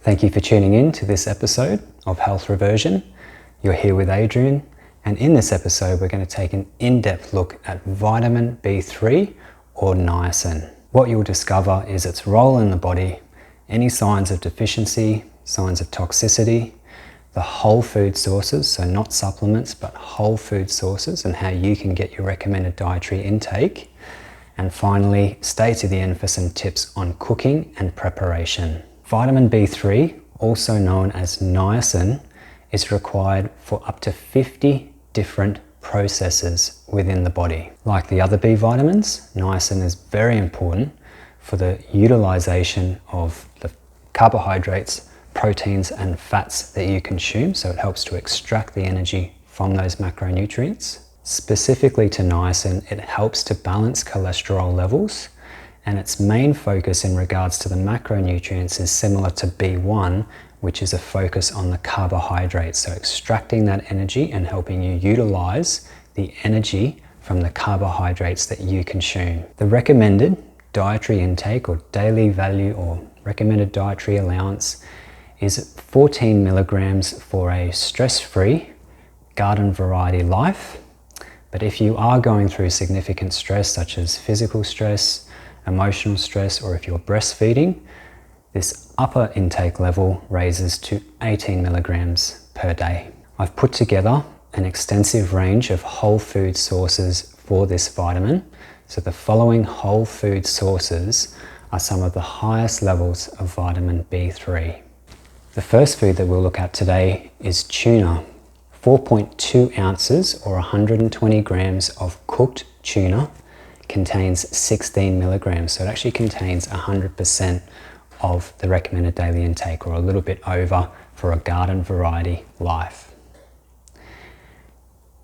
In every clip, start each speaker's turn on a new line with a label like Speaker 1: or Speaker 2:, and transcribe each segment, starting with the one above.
Speaker 1: Thank you for tuning in to this episode of Health Reversion. You're here with Adrian, and in this episode we're going to take an in-depth look at vitamin B3 or niacin. What you'll discover is its role in the body, any signs of deficiency, signs of toxicity, the whole food sources, so not supplements but whole food sources, and how you can get your recommended dietary intake. And finally, stay to the end for some tips on cooking and preparation. Vitamin B3, also known as niacin, is required for up to 50 different processes within the body. Like the other B vitamins, niacin is very important for the utilization of the carbohydrates, proteins and fats that you consume, so it helps to extract the energy from those macronutrients. Specifically to niacin, it helps to balance cholesterol levels, and its main focus in regards to the macronutrients is similar to B1, which is a focus on the carbohydrates, so extracting that energy and helping you utilize the energy from the carbohydrates that you consume. The recommended dietary intake or daily value or recommended dietary allowance is 14 milligrams for a stress-free garden variety life. But if you are going through significant stress such as physical stress, emotional stress, or if you're breastfeeding, this upper intake level raises to 18 milligrams per day. I've put together an extensive range of whole food sources for this vitamin. So the following whole food sources are some of the highest levels of vitamin B3. The first food that we'll look at today is tuna. 4.2 ounces or 120 grams of cooked tuna contains 16 milligrams. So it actually contains 100% of the recommended daily intake, or a little bit over for a garden variety life.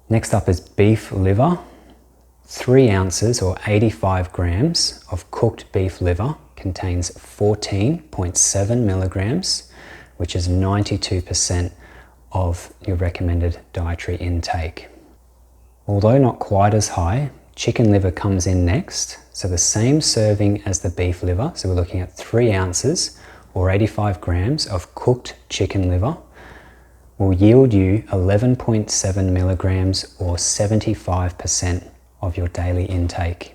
Speaker 1: Next up is beef liver. 3 ounces or 85 grams of cooked beef liver contains 14.7 milligrams, which is 92% of your recommended dietary intake. Although not quite as high, chicken liver comes in next. So the same serving as the beef liver. So we're looking at 3 ounces or 85 grams of cooked chicken liver will yield you 11.7 milligrams or 75% of your daily intake.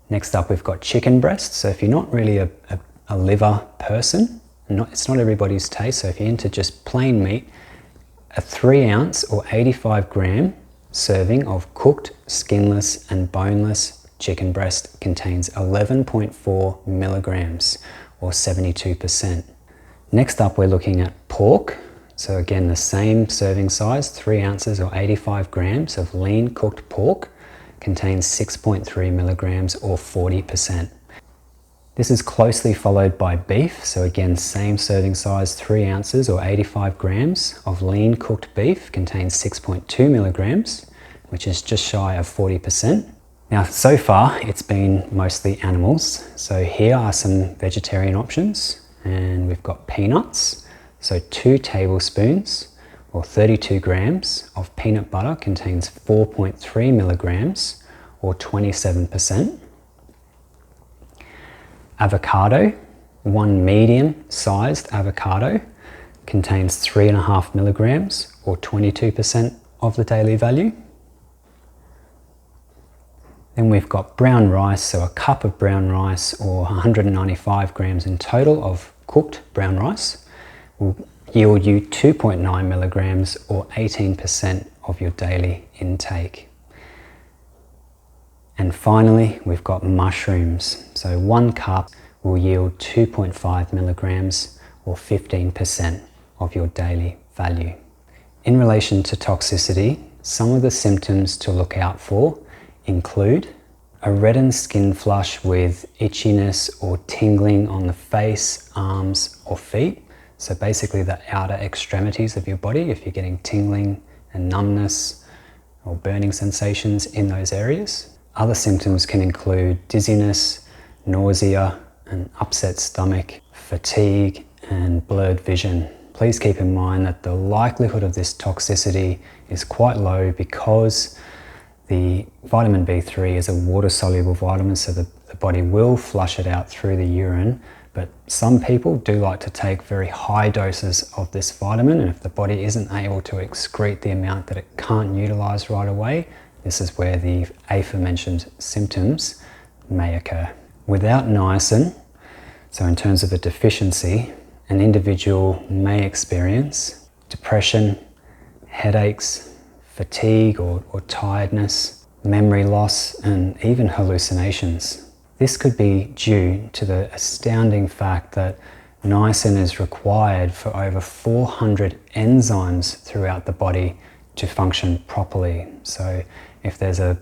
Speaker 1: Next up, we've got chicken breast. So if you're not really a liver person, it's not everybody's taste, so if you're into just plain meat, a 3 ounce or 85 gram serving of cooked, skinless and boneless chicken breast contains 11.4 milligrams or 72%. Next up, we're looking at pork. So again, the same serving size, 3 ounces or 85 grams of lean cooked pork contains 6.3 milligrams or 40%. This is closely followed by beef. So again, same serving size, 3 ounces or 85 grams of lean cooked beef contains 6.2 milligrams, which is just shy of 40%. Now, so far, it's been mostly animals. So here are some vegetarian options, and we've got peanuts. So 2 tablespoons or 32 grams of peanut butter contains 4.3 milligrams or 27%. Avocado, 1 medium-sized avocado contains 3.5 milligrams or 22% of the daily value. Then we've got brown rice, so a cup of brown rice or 195 grams in total of cooked brown rice will yield you 2.9 milligrams or 18% of your daily intake. And finally, we've got mushrooms. So 1 cup will yield 2.5 milligrams or 15% of your daily value. In relation to toxicity, some of the symptoms to look out for include a reddened skin flush with itchiness or tingling on the face, arms or feet. So basically the outer extremities of your body, if you're getting tingling and numbness or burning sensations in those areas. Other symptoms can include dizziness, nausea, an upset stomach, fatigue, and blurred vision. Please keep in mind that the likelihood of this toxicity is quite low because the vitamin B3 is a water-soluble vitamin, so the body will flush it out through the urine, But some people do like to take very high doses of this vitamin, and if the body isn't able to excrete the amount that it can't utilize right away, this is where the aforementioned symptoms may occur. Without niacin, so in terms of a deficiency, an individual may experience depression, headaches, fatigue or tiredness, memory loss, and even hallucinations. This could be due to the astounding fact that niacin is required for over 400 enzymes throughout the body to function properly. So if there's a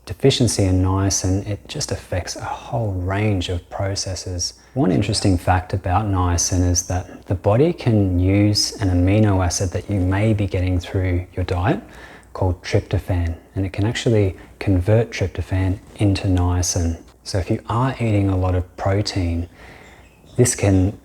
Speaker 1: deficiency in niacin, it just affects a whole range of processes. One interesting fact about niacin is that the body can use an amino acid that you may be getting through your diet called tryptophan, and it can actually convert tryptophan into niacin. So if you are eating a lot of protein, this can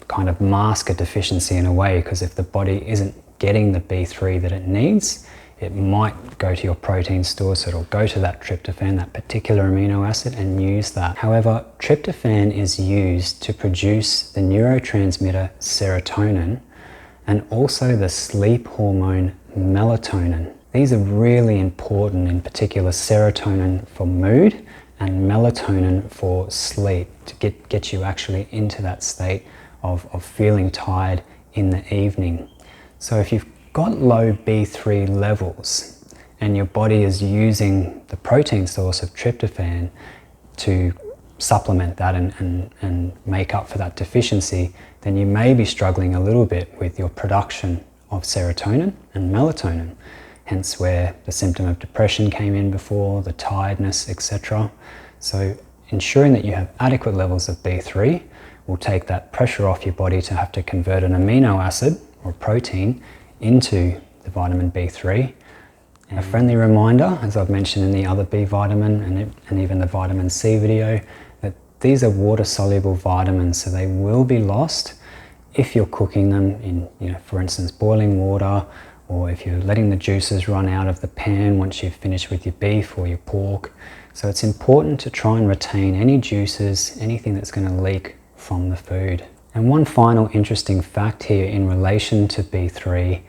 Speaker 1: kind of mask a deficiency in a way, because if the body isn't getting the B3 that it needs, it might go to your protein store, so it'll go to that tryptophan, that particular amino acid, and use that. However, tryptophan is used to produce the neurotransmitter serotonin and also the sleep hormone melatonin. These are really important, in particular serotonin for mood and melatonin for sleep, to get you actually into that state of feeling tired in the evening. So if you've got low B3 levels and your body is using the protein source of tryptophan to supplement that and make up for that deficiency, then you may be struggling a little bit with your production of serotonin and melatonin, hence where the symptom of depression came in before, the tiredness, etc. So ensuring that you have adequate levels of B3 will take that pressure off your body to have to convert an amino acid or protein into the vitamin B3. And a friendly reminder, as I've mentioned in the other B vitamin and even the vitamin C video, that these are water-soluble vitamins, so they will be lost if you're cooking them in, for instance, boiling water, or if you're letting the juices run out of the pan once you've finished with your beef or your pork. So it's important to try and retain any juices, anything that's going to leak from the food. And one final interesting fact here in relation to B3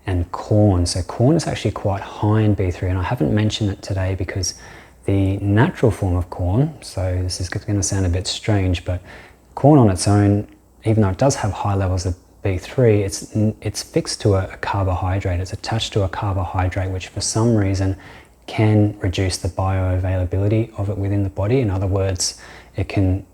Speaker 1: and corn. So corn is actually quite high in B3, and I haven't mentioned it today because the natural form of corn, so this is going to sound a bit strange, but corn on its own, even though it does have high levels of B3, it's fixed to a carbohydrate. It's attached to a carbohydrate which for some reason can reduce the bioavailability of it within the body. In other words, it can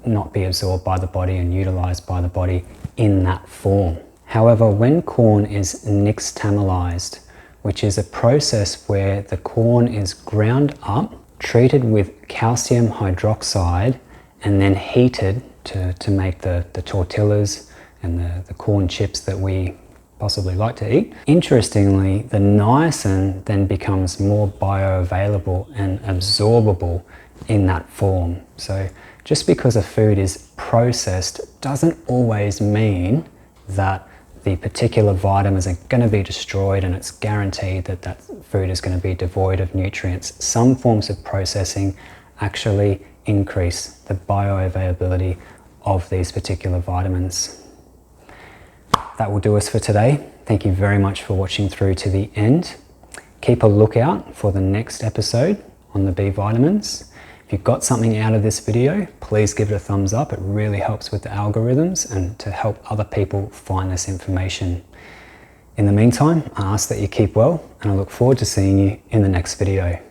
Speaker 1: not be absorbed by the body and utilized by the body in that form. However, when corn is nixtamalized, which is a process where the corn is ground up, treated with calcium hydroxide, and then heated to make the tortillas and the corn chips that we possibly like to eat. Interestingly, the niacin then becomes more bioavailable and absorbable in that form. So just because a food is processed doesn't always mean that the particular vitamins are going to be destroyed and it's guaranteed that that food is going to be devoid of nutrients. Some forms of processing actually increase the bioavailability of these particular vitamins. That will do us for today. Thank you very much for watching through to the end. Keep a lookout for the next episode on the B vitamins. If you got something out of this video, please give it a thumbs up. It really helps with the algorithms and to help other people find this information. In the meantime, I ask that you keep well, and I look forward to seeing you in the next video.